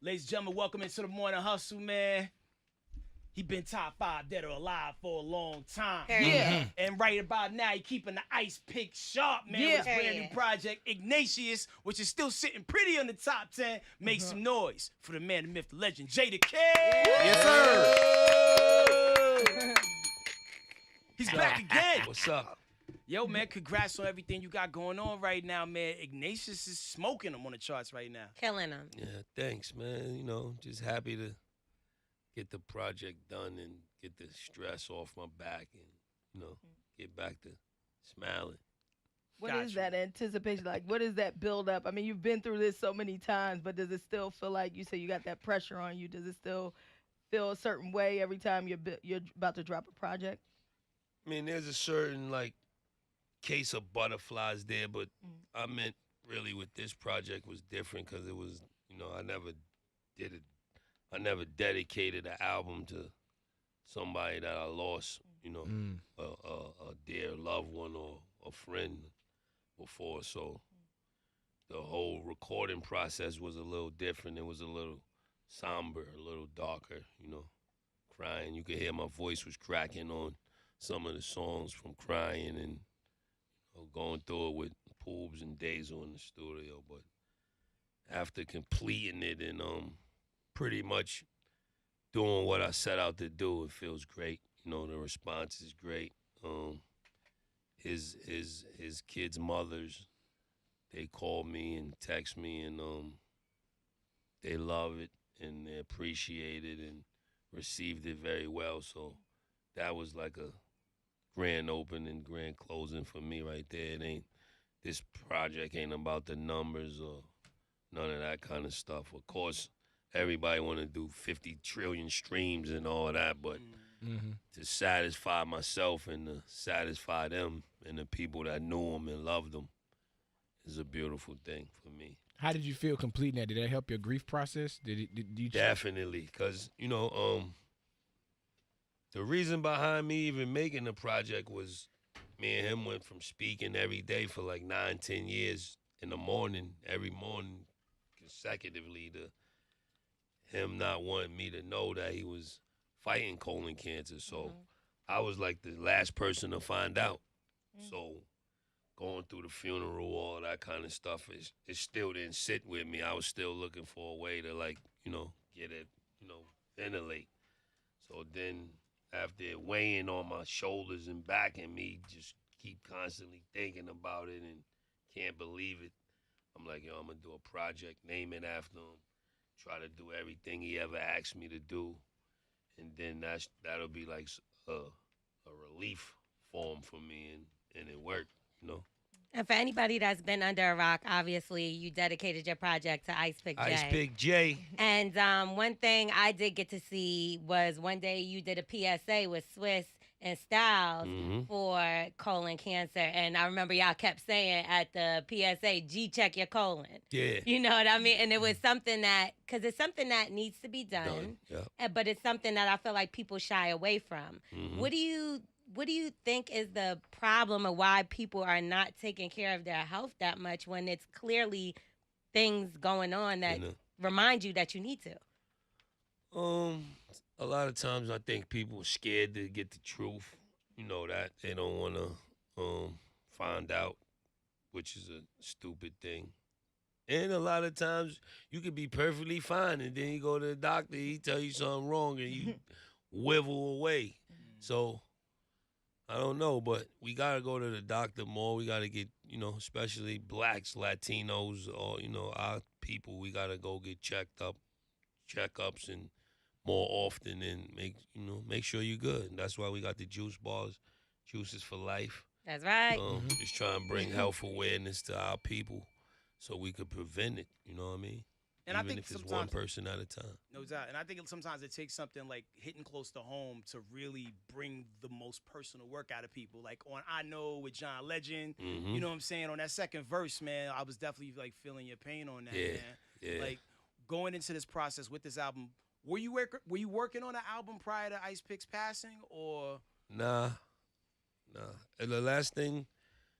Ladies and gentlemen, welcome into the Morning Hustle, man. He been top 5 dead or alive for a long time. Yeah. And right about now, he keeping the ice pick sharp, man, with his brand new project, Ignatius, which is still sitting pretty on the top 10. Make some noise for the man, the myth, the legend, Jadakiss. Yes, sir. He's back again. What's up? Yo, man, congrats on everything you got going on right now, man. Ignatius is smoking them on the charts right now. Killing them. Yeah, thanks, man. You know, just happy to get the project done and get the stress off my back and, you know, get back to smiling. What is that anticipation like? What is that build up? I mean, you've been through this so many times, but does it still feel like you say you got that pressure on you? Does it still feel a certain way every time you're about to drop a project? I mean, there's a certain, like, case of butterflies there, but I meant really with this project was different because it was, you know, I never dedicated an album to somebody that I lost, you know, a dear loved one or a friend before. So the whole recording process was a little different. It was a little somber, a little darker, you know, crying. You could hear my voice was cracking on some of the songs from crying and going through it with Poobs and Dazel in the studio. But after completing it and pretty much doing what I set out to do, it feels great. You know, the response is great. His kids' mothers, they call me and text me, and they love it and they appreciate it and received it very well. So that was like a grand opening, grand closing for me right there. This project ain't about the numbers or none of that kind of stuff. Of course, everybody want to do 50 trillion streams and all that, but to satisfy myself and to satisfy them and the people that knew them and loved them is a beautiful thing for me. How did you feel completing that? Did that help your grief process? Did you Definitely, because, you know, the reason behind me even making the project was me and him went from speaking every day for like 9-10 years in the morning, every morning consecutively, to him not wanting me to know that he was fighting colon cancer. So I was like the last person to find out. So going through the funeral, all that kind of stuff, it still didn't sit with me. I was still looking for a way to, like, you know, get it, you know, ventilate. So then after it weighing on my shoulders and back and me just keep constantly thinking about it and can't believe it, I'm like, yo, I'm going to do a project, name it after him, try to do everything he ever asked me to do, and then that'll be like a relief form for me, and it worked, you know. And for anybody that's been under a rock, obviously you dedicated your project to Ice Pick J. Ice Pick J. And one thing I did get to see was one day you did a PSA with Swiss and Styles for colon cancer. And I remember y'all kept saying at the PSA, G-check your colon. Yeah. You know what I mean? And it was something that, because it's something that needs to be done, but it's something that I feel like people shy away from. What do you think is the problem of why people are not taking care of their health that much when it's clearly things going on that remind you that you need to? A lot of times I think people are scared to get the truth. You know that. They don't want to find out, which is a stupid thing. And a lot of times you could be perfectly fine, and then you go to the doctor, he tell you something wrong, and you wivel away. So I don't know, but we got to go to the doctor more. We got to get, you know, especially blacks, Latinos, or, you know, our people, we got to go get checkups and more often and make sure you're good. And that's why we got the juice bars, Juices for Life. That's right. Just trying to bring health awareness to our people so we could prevent it, you know what I mean? And Even I think if it's one person at a time. No doubt. And I think sometimes it takes something like hitting close to home to really bring the most personal work out of people. Like on I Know with John Legend, you know what I'm saying? On that second verse, man, I was definitely like feeling your pain on that, man. Yeah. Like going into this process with this album, were you working on an album prior to Ice Pick's passing, or? Nah. And the last thing,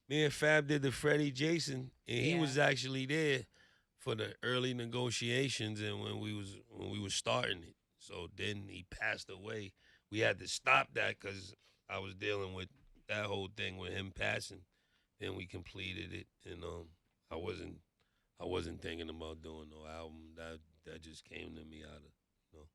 me and Fab did the Freddie Jason, and he was actually there. for the early negotiations and when we was starting it. So then he passed away. We had to stop that because I was dealing with that whole thing with him passing. Then we completed it, and I wasn't thinking about doing no album. That just came to me out of, you know,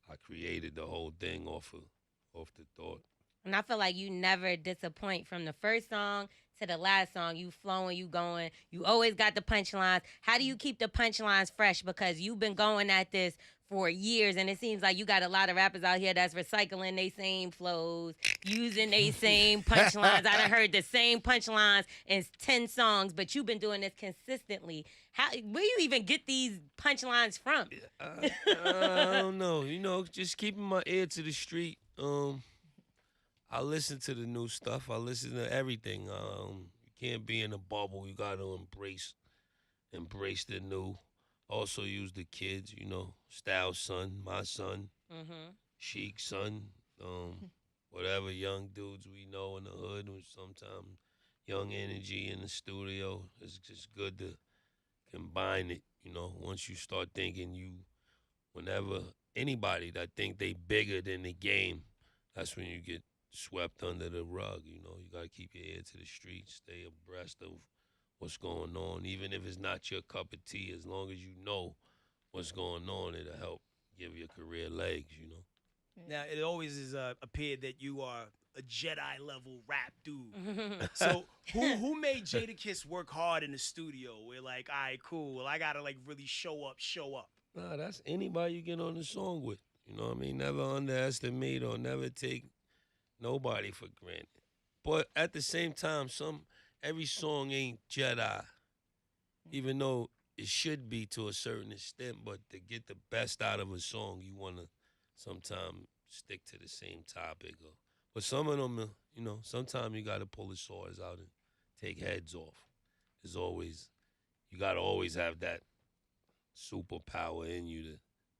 I created the whole thing off the thought. And I feel like you never disappoint from the first song to the last song. You flowing, you going. You always got the punchlines. How do you keep the punchlines fresh? Because you've been going at this for years, and it seems like you got a lot of rappers out here that's recycling they same flows, using they same punchlines. I done heard the same punchlines in 10 songs, but you've been doing this consistently. Where you even get these punchlines from? I don't know. You know, just keeping my ear to the street. I listen to the new stuff. I listen to everything. You can't be in a bubble. You got to embrace the new. Also use the kids, you know, Styles' son, my son, Sheik's son, whatever young dudes we know in the hood, or sometimes young energy in the studio. It's just good to combine it, you know. Once you start thinking whenever anybody that think they bigger than the game, that's when you get swept under the rug, you know. You got to keep your ear to the streets, stay abreast of what's going on, even if it's not your cup of tea. As long as you know what's going on, it'll help give your career legs, you know. Now, it always is appeared that you are a Jedi level rap dude. So who made Jadakiss work hard in the studio? We're like, all right, cool. Well, I gotta like really show up. Nah, that's anybody you get on the song with. You know what I mean? Never underestimate or never take nobody for granted. But at the same time, every song ain't Jedi, even though it should be to a certain extent. But to get the best out of a song, you want to sometimes stick to the same topic. But some of them, you know, sometimes you got to pull the swords out and take heads off. You got to always have that superpower in you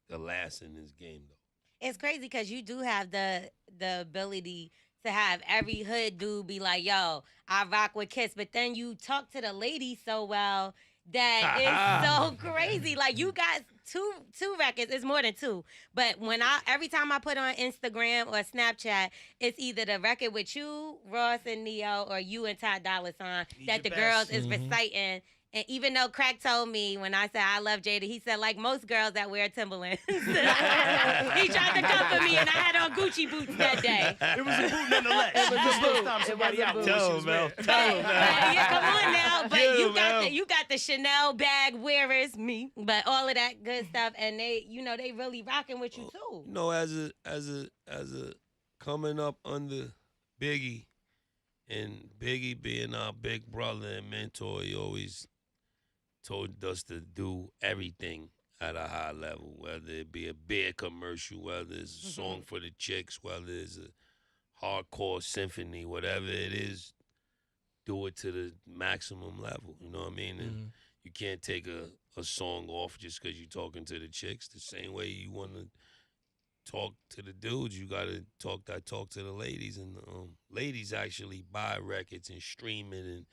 to last in this game, though. It's crazy because you do have the ability to have every hood dude be like, yo, I rock with Kiss. But then you talk to the ladies so well that it's so crazy. Like, you got two records. It's more than two. But every time I put on Instagram or Snapchat, it's either the record with you, Ross and Neo, or you and Ty Dolla $ign that the girls is reciting. And even though Crack told me when I said I love Jada, he said, like most girls that wear Timberlands. He tried to comfort me, and I had on Gucci boots that day. It was a boot nonetheless. It was a boot. Stop somebody out. Tell him, Mel. Yeah, come on now. But you got the Chanel bag wearers, me, but all of that good stuff, and they really rocking with you too. You know, as a coming up under Biggie, and Biggie being our big brother and mentor, he always told us to do everything at a high level, whether it be a beer commercial, whether it's a song for the chicks, whether it's a hardcore symphony, whatever it is, do it to the maximum level, you know what I mean? And you can't take a song off just because you're talking to the chicks. The same way you want to talk to the dudes, you got to talk to the ladies. And ladies actually buy records and stream it and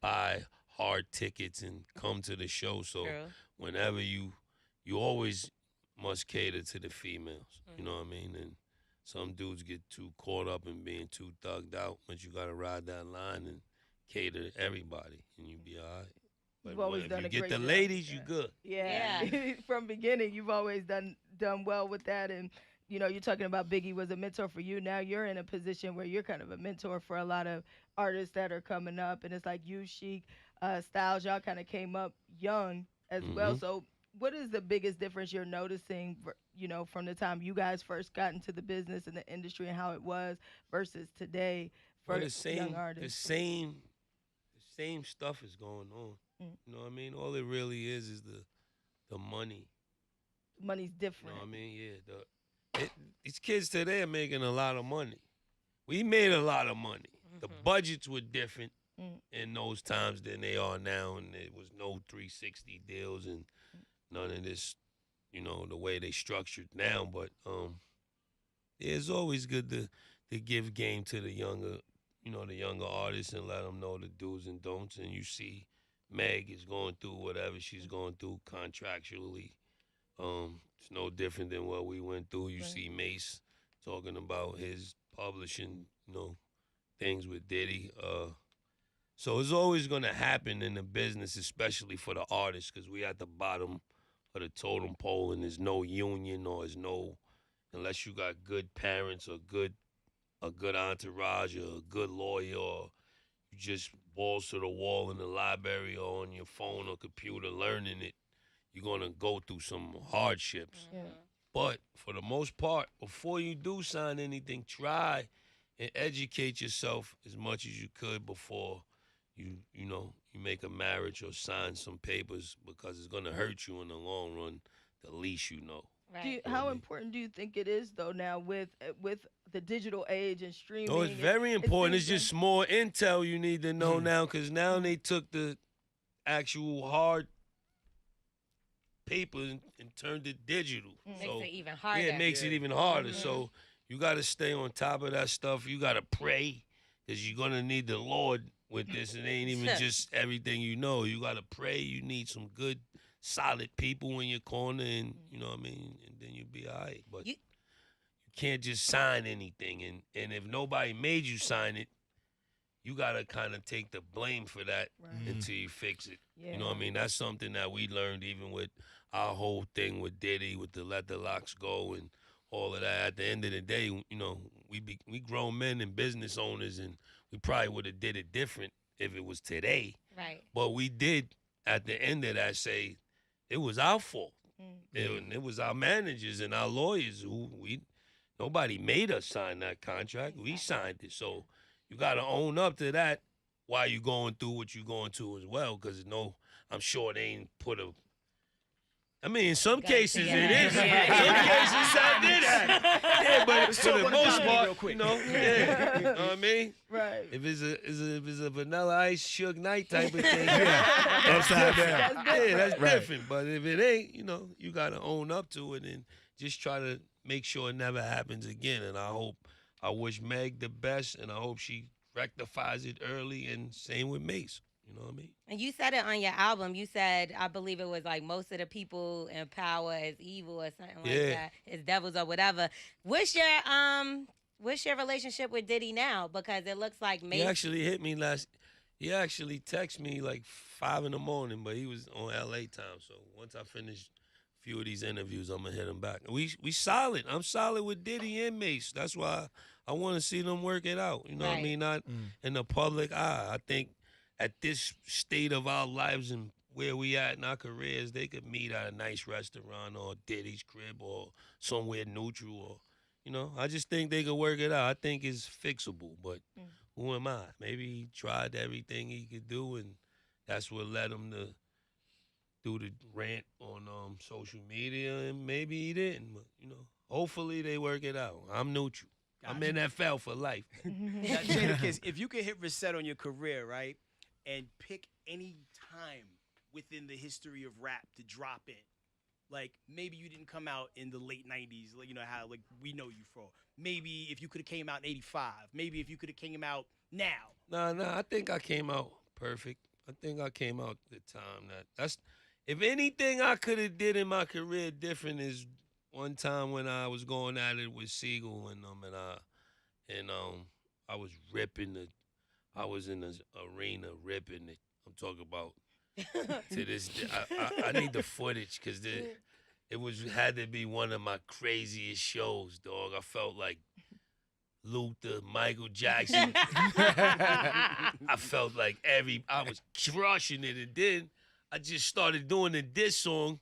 buy hard tickets and come to the show. So whenever you always must cater to the females, you know what I mean? And some dudes get too caught up in being too thugged out, but you got to ride that line and cater to everybody, and you be all right. But you've always done if you a get the great ladies, job. you good. Yeah. From beginning, you've always done well with that. And you know, you're talking about Biggie was a mentor for you. Now you're in a position where you're kind of a mentor for a lot of artists that are coming up. And it's like you, Sheik, Styles, y'all kind of came up young as well. So what is the biggest difference you're noticing, you know, from the time you guys first got into the business and the industry and how it was versus today for young artists? The same stuff is going on. You know what I mean? All it really is the money. Money's different. You know what I mean? Yeah. These kids today are making a lot of money. We made a lot of money. The budgets were different in those times than they are now, and there was no 360 deals and none of this, you know, the way they structured now. But it's always good to give game to the younger artists and let them know the do's and don'ts. And you see Meg is going through whatever she's going through contractually. It's no different than what we went through. You see Mace talking about his publishing, things with Diddy. So it's always going to happen in the business, especially for the artists, because we at the bottom of the totem pole, and there's no union or there's no, unless you got good parents or a good entourage or a good lawyer, or you just balls to the wall in the library or on your phone or computer learning it, you're going to go through some hardships. Yeah. But for the most part, before you do sign anything, try and educate yourself as much as you could before you make a marriage or sign some papers, because it's going to hurt you in the long run, the least you know. Right. How important do you think it is, though, now with the digital age and streaming? Oh, it's very important. It's just more intel you need to know now, because now they took the actual hard paper and turned it digital. Makes So, it even harder. yeah, it makes it even harder. So you got to stay on top of that stuff. You got to pray, because you're going to need the Lord with this. It ain't even just everything you know. You got to pray. You need some good, solid people in your corner, and you know what I mean? And then you'll be all right. But you can't just sign anything. And if nobody made you sign it, you got to kind of take the blame for that until you fix it. Yeah. You know what I mean? That's something that we learned even with our whole thing with Diddy, with the Let the Locks Go and all of that. At the end of the day, we grown men and business owners, and we probably would have did it different if it was today. Right. But we did, at the end of that, say it was our fault. It was our managers and our lawyers who nobody made us sign that contract. We signed it. So you got to own up to that while you going through what you going through as well, because I'm sure they ain't put a. I mean, in some cases it is. Some cases I did have. Yeah, but for the most part, you know what I mean? Right. If it's a Vanilla Ice Suge Knight type of thing, Upside down. that's Right. different. But if it ain't, you got to own up to it and just try to make sure it never happens again. And I wish Meg the best, and I hope she rectifies it early, and same with Mace. You know what I mean? And you said it on your album. You said, I believe it was like most of the people in power is evil or something like that. It's devils or whatever. What's your relationship with Diddy now? Because it looks like Mace. He actually hit me He actually texted me like 5 in the morning, but he was on LA time. So once I finish a few of these interviews, I'm gonna hit him back. We solid. I'm solid with Diddy and Mace. That's why I want to see them work it out. You know what I mean? Not in the public eye. I think at this state of our lives and where we at in our careers, they could meet at a nice restaurant or Diddy's crib or somewhere neutral, or I just think they could work it out. I think it's fixable, but who am I? Maybe he tried everything he could do, and that's what led him to do the rant on social media, and maybe he didn't. But hopefully they work it out. I'm neutral. I'm NFL for life. Now, Jadakiss, if you could hit reset on your career, right, and pick any time within the history of rap to drop in, like maybe you didn't come out in the late 90s, like how like we know you for. Maybe if you could have came out in 85. Maybe if you could have came out now. No, I think I came out perfect. I think I came out the time that's if anything I could have did in my career different is one time when I was going at it with Siegel and I was ripping I was in the arena ripping it. I'm talking about to this day. I need the footage because it had to be one of my craziest shows, dog. I felt like Luther, Michael Jackson. I felt like I was crushing it, and then I just started doing the diss song,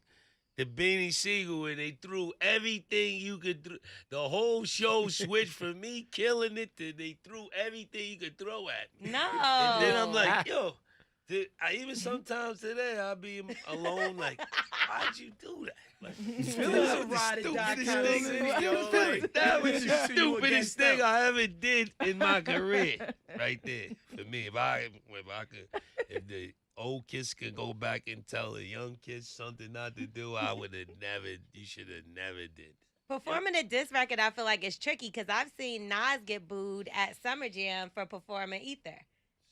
the Beanie Siegel, and they threw everything you could throw. The whole show switched from me killing it to they threw everything you could throw at me. No. And then I'm like, yo, even sometimes today I'll be alone like, why'd you do that? Like, Feeling ride or die kind of thing, yo. Like, that was the stupidest thing I ever did in my career, right there. For me, if the old kids could go back and tell the young kids something not to do, I would have never. You should have never did. Performing a diss record, I feel like it's tricky because I've seen Nas get booed at Summer Jam for performing Ether.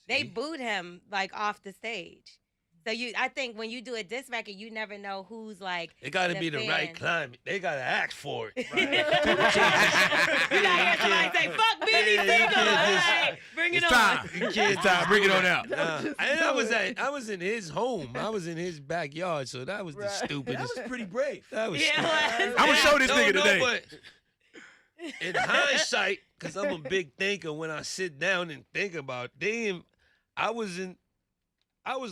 They booed him like off the stage. So I think when you do a diss record, you never know who's like. It got to be the right fan. climate. They got to ask for it. You gotta hear somebody say, "Fuck Benny Siegel." Right, bring it on. It's time. Bring it on out. And I was in his home. I was in his backyard, so that was the stupidest. That was pretty brave. That was. Yeah, I'm gonna show this nigga today. But in hindsight, because I'm a big thinker, when I sit down and think about, damn, I was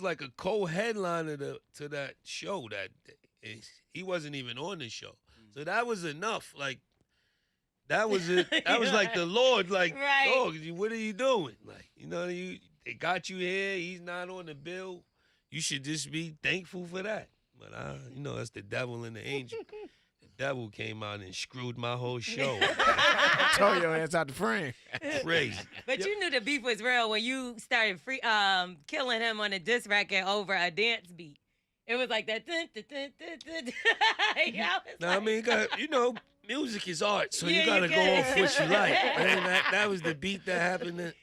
like a co-headliner to that show that day. He wasn't even on the show, so that was enough. Like that was it. That was like the Lord. Like, oh, what are you doing? Like, they got you here. He's not on the bill. You should just be thankful for that. But that's the devil and the angel. Devil came out and screwed my whole show. Tore your ass out the frame. Crazy. But you knew the beef was real when you started killing him on a diss record over a dance beat. It was like that. Dun, dun, dun, dun, dun. I mean, music is art, so you gotta go off what you like. And that was the beat that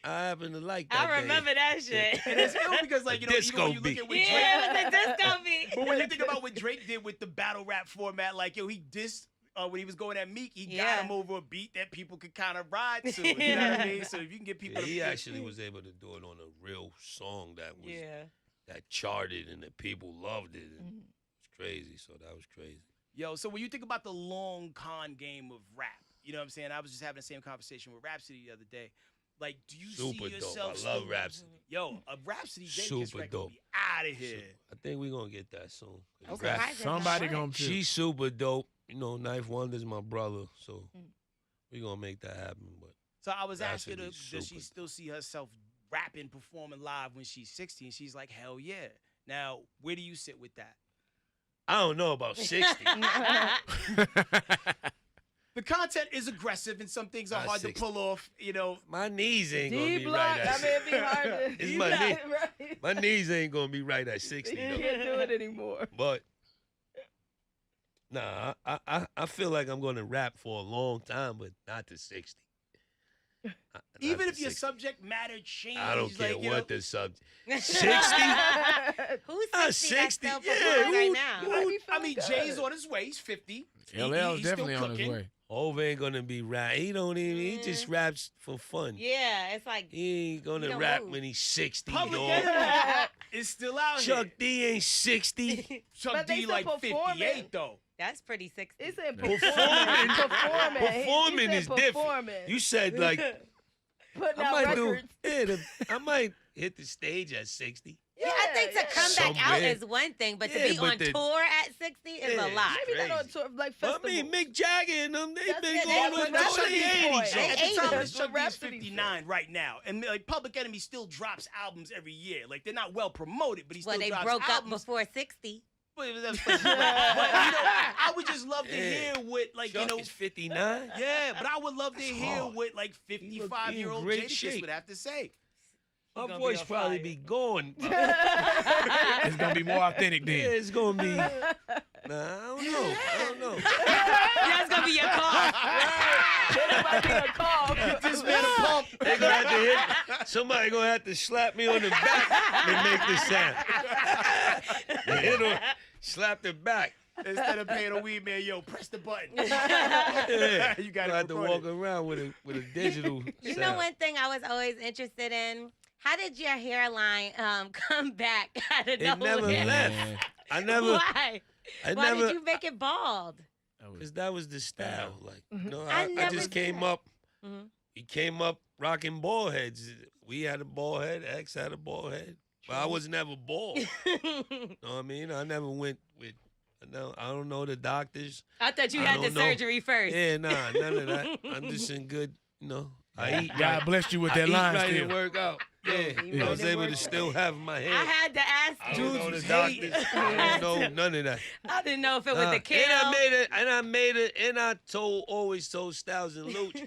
I happened to like that I remember that shit. And it's ill because, like, disco even when you look at what Drake, Yeah, it was a disco beat. but when you think about what Drake did with the battle rap format, like, he dissed when he was going at Meek, he got him over a beat that people could kind of ride to. You know what I mean? So if you can get people, he actually was able to do it on a real song that was that charted and the people loved it. And it was crazy. So that was crazy. Yo, so when you think about the long con game of rap, you know what I'm saying? I was just having the same conversation with Rhapsody the other day. Like, do you Super see yourself? dope. I love Rhapsody. Yo, a Rhapsody Super record dope. be out of here. I think we're gonna get that soon. Okay. Somebody gonna. She's super dope. Knife Wonder's my brother, so we're gonna make that happen. But So I was asking her, Rhapsody does she super. still see herself rapping, performing live when she's 60? And she's like, hell yeah. Now, where do you sit with that? I don't know about 60. The content is aggressive, and some things are hard 60. to pull off. My knees ain't gonna be D-block. right at I mean, it'd be hard to. It's my knee. My knees ain't gonna be right at 60 You though. can't do it anymore. But nah, I feel like I'm gonna rap for a long time, but not to 60. Not Even to if your 60. subject matter changes. I don't care like, what the subject. 60? Who's 60 60? that's still Yeah, performing right who- now? I mean, Jay's on his way. He's 50. LL's He's still definitely on his cooking. way. Hov ain't gonna be rap. He don't even. He just raps for fun. Yeah, it's like He ain't gonna don't rap move. when he's 60. Public dog. Enemy is still out Chuck here. D ain't 60. Chuck But they D still like performing. 58 though. that's pretty 60. He said Performing. performing. Performing He is said different. performing. You said like Putting I out might records. I might hit the stage at 60. Yeah, I think to come back out Somewhere. is one thing, but Yeah, to be but on the- tour at 60 is a Yeah. lot. Maybe not on Crazy. tour, like I festivals. mean, Mick Jagger and them, they've That's been it. going That's on what till the Rhapsody's 80s. point. so- At the 80s. time, That's Chuck what D is Rhapsody's 59 right now, and like Public Enemy still drops albums every year. Like they're not well promoted, but he still Well, they drops broke up albums. before 60. But I would just love to hear what, like, Chuck is 59. yeah, but I would love to That's hear hard. what, like, He in 55-year-old great Jadakiss shape. would have to say. My gonna voice be on probably fire. be gone. It's gonna be more authentic Yeah, then. it's gonna be. Nah, I don't know. That's going to be your call. That might be a call. Get this man a pump. They gonna have to hit. Somebody gonna have to slap me on the back to make this sound. They hit him, slap the back. Instead of paying a weed man, yo, press the button. Yeah. You got You have to walk recorded. around with a digital. You sound. know one thing I was always interested in? How did your hairline come back out of It nowhere? never left. Man, I never. Why? I Why never. did you make it bald? Cause that was the style. Like, I I never just did came that. up. Mhm. He came up rocking bald heads. We had a bald head. X had a bald head. But I was never bald. You know what I mean? I never went with. I don't know the doctors. I thought you I had the don't know. surgery first. Yeah, nah, none of that. I'm just in good. I eat. God right. blessed you with I that eat line right still. and work out. Yeah, you I was made it able to work. still have my I hair. had to ask I you. don't know the was doctors. hating. I don't know none of that. I didn't know if it was the kid. And I always told Styles and Luch,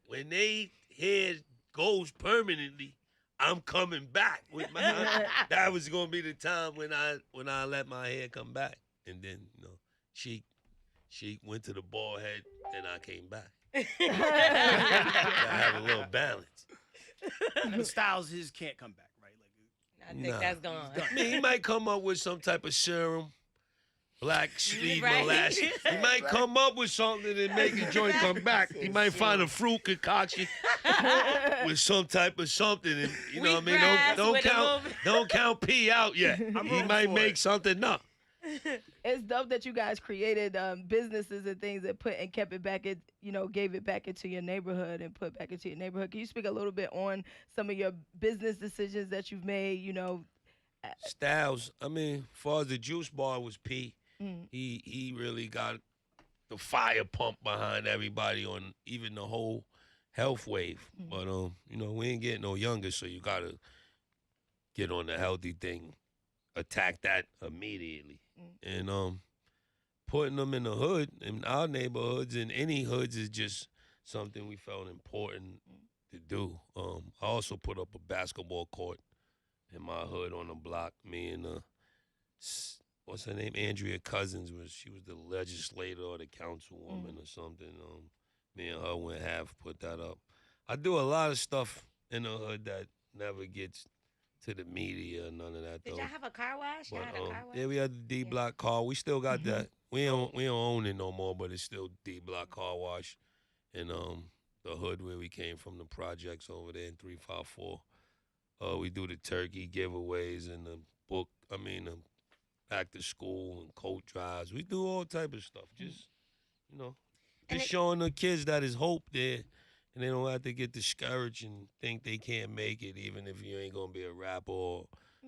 when they hair goes permanently, I'm coming back with my. That was gonna be the time when I let my hair come back, and then she went to the bald head, and I came back. I have a little balance. But Styles, his can't come back, right? Like, No, I think that's gone. I mean, he might come up with some type of serum, black seed Right. molasses. He might come up with something that make the joint come back. He might find a fruit concoction with some type of something. And, you know what I mean? Don't count P out yet. He might make something up. It's dope that you guys created businesses and things that kept it back, gave it back into your neighborhood and put back into your neighborhood. Can you speak a little bit on some of your business decisions that you've made? Styles. I mean, as far as the juice bar was P, he really got the fire pump behind everybody on even the whole health wave. But we ain't getting no younger, so you gotta get on the healthy thing, attack that immediately. And putting them in the hood, in our neighborhoods, in any hoods, is just something we felt important to do. I also put up a basketball court in my hood on the block. Me and what's her name, Andrea Cousins, she was the legislator or the councilwoman or something. Me and her went half, put that up. I do a lot of stuff in the hood that never gets to the media, none of that. Did y'all have a car wash? Y'all had a car wash? Yeah, we had the D Block car. We still got that. We don't own it no more, but it's still D Block car wash. And the hood where we came from, the projects over there in 354. We do the turkey giveaways and the book. Back to school and coat drives. We do all type of stuff. Just showing the kids that there's hope there. And they don't have to get discouraged and think they can't make it, even if you ain't going to be a rapper or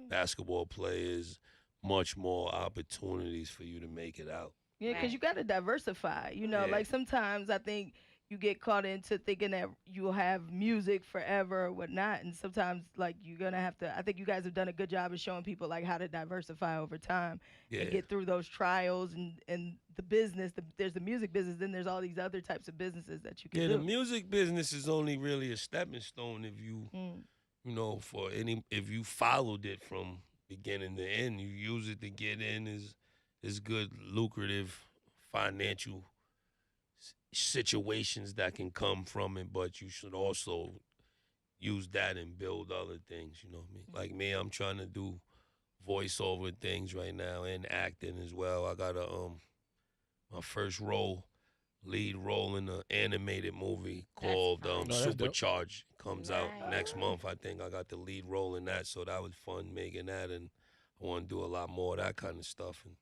basketball player. There's much more opportunities for you to make it out. Yeah, because you got to diversify. Like sometimes I think you get caught into thinking that you'll have music forever or whatnot. And sometimes, like, you're going to have to, I think you guys have done a good job of showing people, like, how to diversify over time and get through those trials and the business. There's the music business, then there's all these other types of businesses that you can do. Yeah, the music business is only really a stepping stone if you, if you followed it from beginning to end. You use it to get in is good, lucrative financial situations that can come from it, but you should also use that and build other things, you know what I mean? Like me, I'm trying to do voiceover things right now and acting as well. I got my first lead role in an animated movie called Supercharged. Comes out next month. I think I got the lead role in that, so that was fun making that, and I want to do a lot more of that kind of stuff, and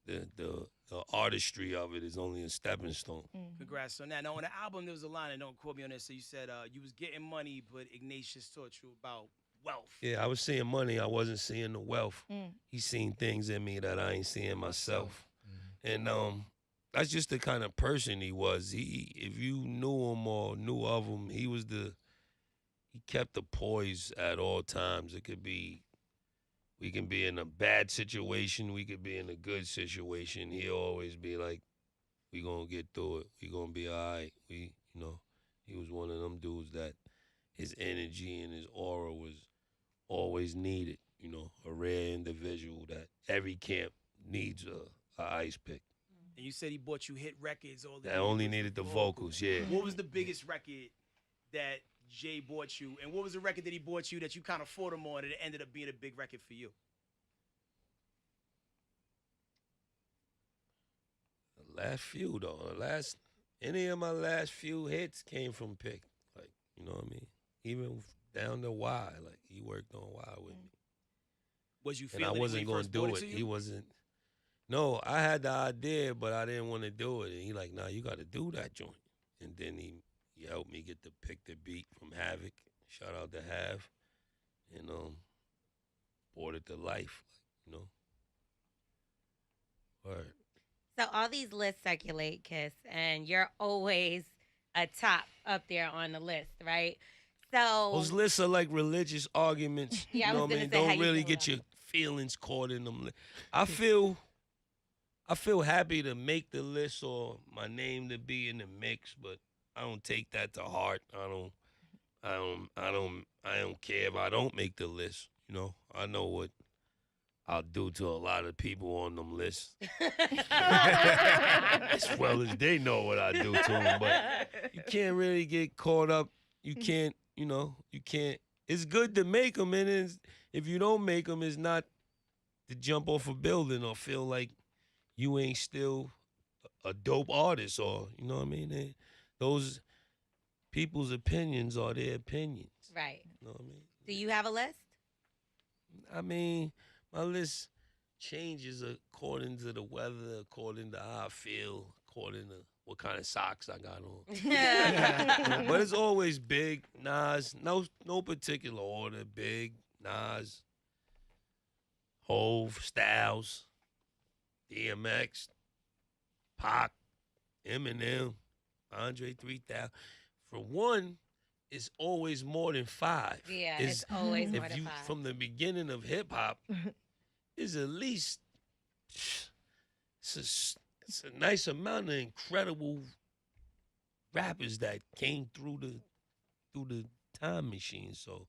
the artistry of it is only a stepping stone. Congrats on that. Now, on the album, there was a line, and don't quote me on this, so you said you was getting money, but Ignatius taught you about wealth. Yeah, I was seeing money. I wasn't seeing the wealth. He seen things in me that I ain't seeing myself. And that's just the kind of person he was. If you knew him or knew of him, he kept the poise at all times. We can be in a bad situation. We could be in a good situation. He'll always be like, we gonna get through it. We gonna be all right. He was one of them dudes that his energy and his aura was always needed. A rare individual that every camp needs a ice pick. And you said he bought you hit records. I only needed the vocals, yeah. What was the biggest record that Jay bought you, and what was the record that he bought you that you kind of fought him on and it ended up being a big record for you? The last few, though. Any of my last few hits came from Pick. Like, you know what I mean? Even down to Y. Like, he worked on Y with me. Was you feeling and I wasn't going to do it. He wasn't. No, I had the idea, but I didn't want to do it. And he like, nah, you got to do that joint. And then he helped me get to pick the beat from Havoc. Shout out to Hav. And brought it to life, Word. So all these lists circulate, Kiss, and you're always atop up there on the list, right? So those lists are like religious arguments. Yeah, you know what I mean? Don't really get your feelings caught in them. I feel happy to make the list or my name to be in the mix, but I don't take that to heart. I don't care if I don't make the list. I know what I'll do to a lot of people on them lists. As well as they know what I do to them. But you can't really get caught up. You can't, you can't it's good to make them, and if you don't make them, it's not to jump off a building or feel like you ain't still a dope artist, or you know what I mean. Those people's opinions are their opinions. Right. You know what I mean? Do you have a list? I mean, my list changes according to the weather, according to how I feel, according to what kind of socks I got on. But it's always Big, Nas, no particular order. Big, Nas, Hove, Styles, DMX, Pac, Eminem, Andre 3000. For one, it's always more than 5. Yeah, it's always more than 5. From the beginning of hip hop, is at least it's a nice amount of incredible rappers that came through the time machine. So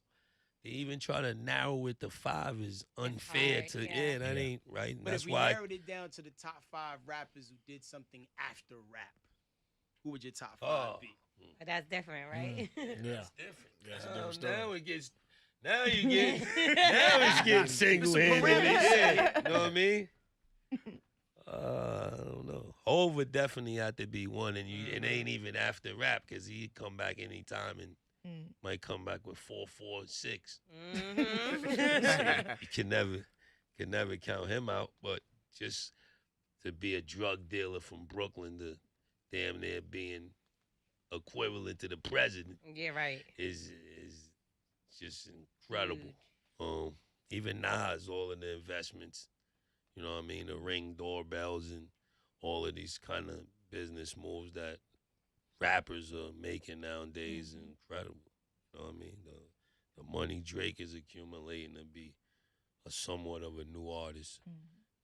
to even try to narrow it to 5 is unfair. That ain't right. But that's if we why narrowed it down to the top 5 rappers who did something after rap, who would your top 5 be? But that's different, right? Yeah. That's different. That's a different story. Now it gets. Now you get. Now it's getting single-handed. Yeah, you know what I mean? I don't know. Hov would definitely have to be one, and it ain't even after rap because he'd come back anytime and might come back with 4, 4, 6. You can never count him out. But just to be a drug dealer from Brooklyn to damn near being equivalent to the president. Yeah, right. Is just incredible. Even Nas, all of the investments, you know what I mean, the Ring doorbells and all of these kind of business moves that rappers are making nowadays, incredible. You know what I mean? The money Drake is accumulating to be a somewhat of a new artist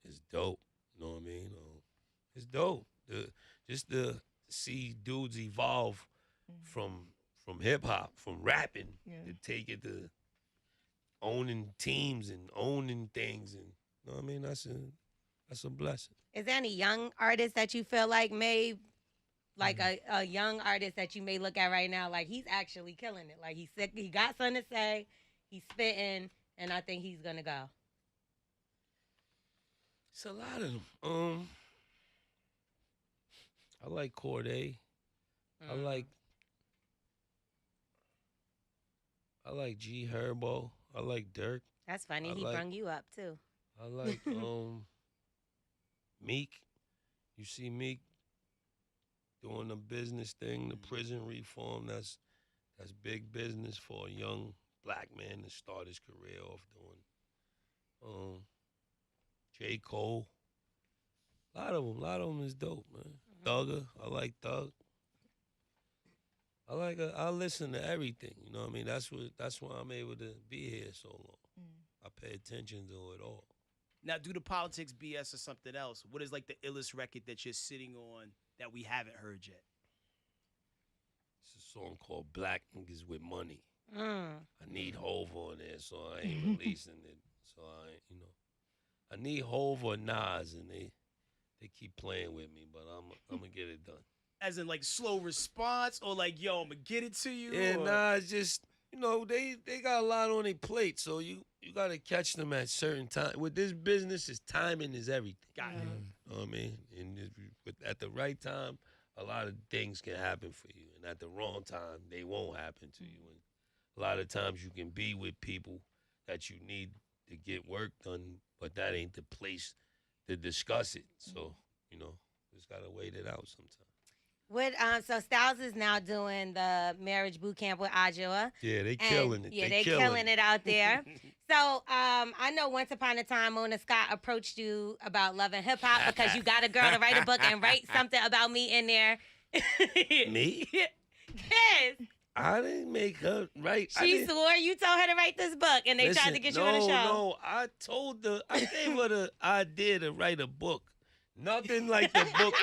is dope. You know what I mean? It's dope. Just to see dudes evolve from hip hop, from rapping, to take it to owning teams and owning things, and you know what I mean. That's a blessing. Is there any young artists that you feel like may, like a young artist that you may look at right now, like he's actually killing it, like he got something to say, he's spitting, and I think he's gonna go? It's a lot of them. I like Corday. I like G Herbo. I like Dirk. That's funny. He brung you up too. I like Meek. You see Meek doing the business thing, the prison reform. That's big business for a young black man to start his career off doing. J. Cole. A lot of them is dope, man. Thugger. I like Thug. I listen to everything, you know what I mean? That's why I'm able to be here so long. I pay attention to it all. Now, due to politics, BS, or something else, what is like the illest record that you're sitting on that we haven't heard yet? It's a song called Black Niggas with Money. I need Hov on there, so I ain't releasing it. So I need Hov or Nas, and they keep playing with me, but I'm gonna get it done. As in, like, slow response, or like, yo, I'm gonna get it to you? Yeah, nah, it's just, they got a lot on their plate, so you gotta catch them at certain time. With this business, timing is everything. Got it. You know what I mean? And at the right time, a lot of things can happen for you, and at the wrong time, they won't happen to you. And a lot of times, you can be with people that you need to get work done, but that ain't the place to discuss it. So, just gotta wait it out sometimes. So Styles is now doing the marriage boot camp with Ajua. Yeah, they killing it. Yeah, they killing it out there. So I know once upon a time Mona Scott approached you about Love and Hip Hop because you got a girl to write a book and write something about me in there. Me? Yes. I didn't make her write. She swore you told her to write this book, and they tried to get you on the show. No, I gave her the idea to write a book. Nothing like the book.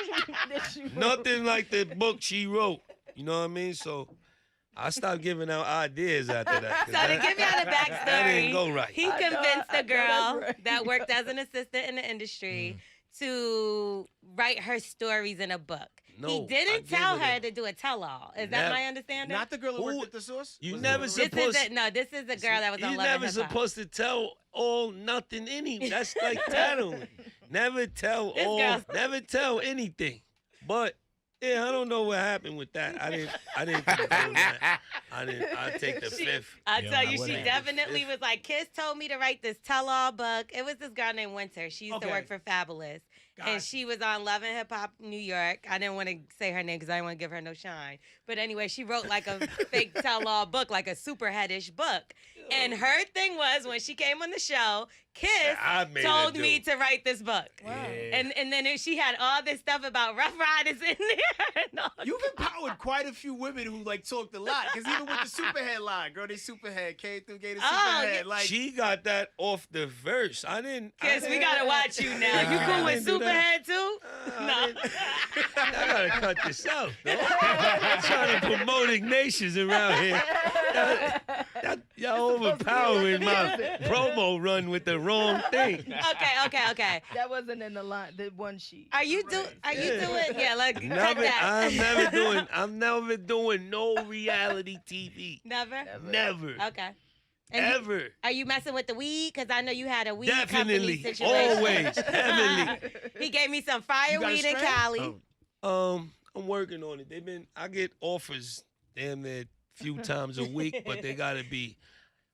Nothing like the book she wrote. You know what I mean? So I stopped giving out ideas after that. So to give y'all the backstory, that didn't go right. He convinced a girl that worked as an assistant in the industry to write her stories in a book. No, He didn't tell her to do a tell-all. Is that my understanding? Not the girl who worked at the source? You Was never it- supposed. This is the girl that was on You're Love and never Hip Hop. supposed to tell all nothing any. That's like tattling. Never tell This all. girl's- Never tell anything. But yeah, I don't know what happened with that. I didn't condone that. I take the fifth. I Yeah, tell I you, she wouldn't. definitely was like, Kiss told me to write this tell-all book. It was this girl named Winter. She used to Okay. work for Fabulous. And Gotcha. she was on Love and Hip Hop New York. I didn't want to say her name because I didn't want to give her no shine. But anyway, she wrote like a fake tell-all book, like a superheadish book. And her thing was, when she came on the show, Kiss I made her told do me it. to write this book. Wow. And then she had all this stuff about Rough Riders in there. and all You've empowered quite a few women who like talked a lot. Because even with the Superhead line, girl, they Superhead came through, gave the Oh, Superhead. yeah. Like, She got that off the verse. I didn't. Kiss, we gotta watch you now. You cool with didn't do that. Superhead too? No. I gotta cut this out, though. I'm trying to promote Ignatius around here. Y'all overpowering my promo run with the wrong thing. Okay. That wasn't in the line. The one sheet. Are you doing? Yeah, like cut Never, that. I'm never doing no reality TV. Never. Never. Okay. And Ever. are you messing with the weed? Because I know you had a weed Definitely. company situation. Always. Heavily. He gave me some fire You got a weed in strain? Cali. I'm working on it. I get offers damn near a few times a week, but they gotta be,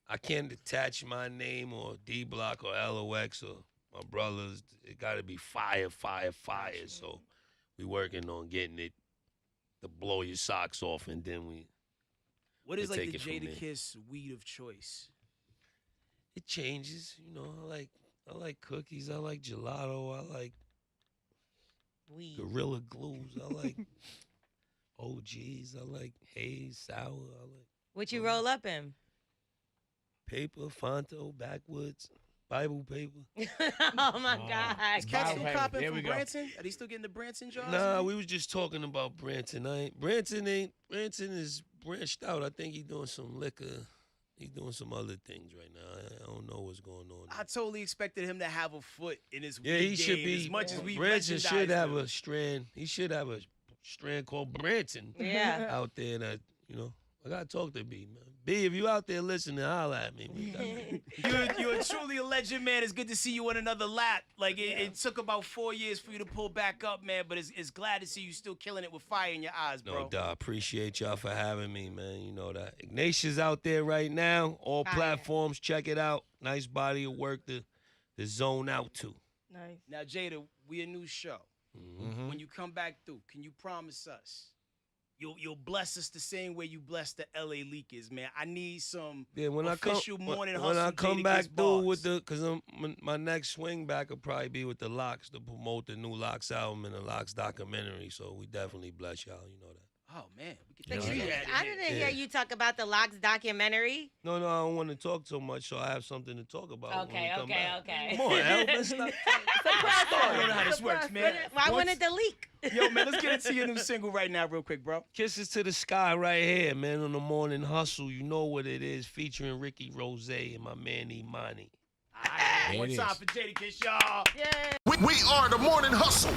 I can't attach my name or D Block or LOX or my brothers. It gotta be fire. So we working on getting it to blow your socks off, and then we. what is They like the take it from there. Jadakiss weed of choice? It changes, I like cookies. I like gelato. I like Weed. Gorilla Glues. I like OGs. I like haze, sour. I like What you roll up in? paper, Fonto, backwoods, Bible paper. Oh my Oh. God. Is Cat still Bible copping There from we go. Branson? Are they still getting the Branson jars? Nah, we was just talking about Branson. Branson is branched out. I think he's doing some liquor. He's doing some other things right now. I don't know what's going on. I totally expected him to have a foot in his Yeah, weed he should game be. as much as we Branson should legendized have him. a strand. He should have a strand called Branson Yeah. out there that, I gotta talk to B, man. B, if you out there listening, holla at me. You're truly a legend, man. It's good to see you on another lap. Like it took about 4 years for you to pull back up, man. But it's glad to see you still killing it with fire in your eyes, bro. No doubt. Appreciate y'all for having me, man. You know that. Ignatius out there right now. All Fire. platforms. Check it out. Nice body of work to zone out to. Nice. Now, Jada, we a new show. Mm-hmm. When you come back through, can you promise us you'll bless us the same way you blessed the LA Leakers, man? I need some When official morning when hustle. I come Jadakiss back through bars. with because my next swing back will probably be with the Locks to promote the new Locks album and the Locks documentary. So we definitely bless y'all. You know that. Oh man, we But can you see didn't- that. I didn't hear you talk about the Locks documentary. No, I don't want to talk so much, so I have something to talk about. when we come back. Okay. Come on, Al. Let's not. I don't know how this works, man. Why Once- wouldn't it leak? Yo, man, let's get into your new single right now, real quick, bro. Kisses to the Sky right here, man, on the Morning Hustle. You know what it is, featuring Ricky Rose and my man Imani. All right, There one it time is. for Jadakiss, y'all. Yeah. We are the Morning Hustle.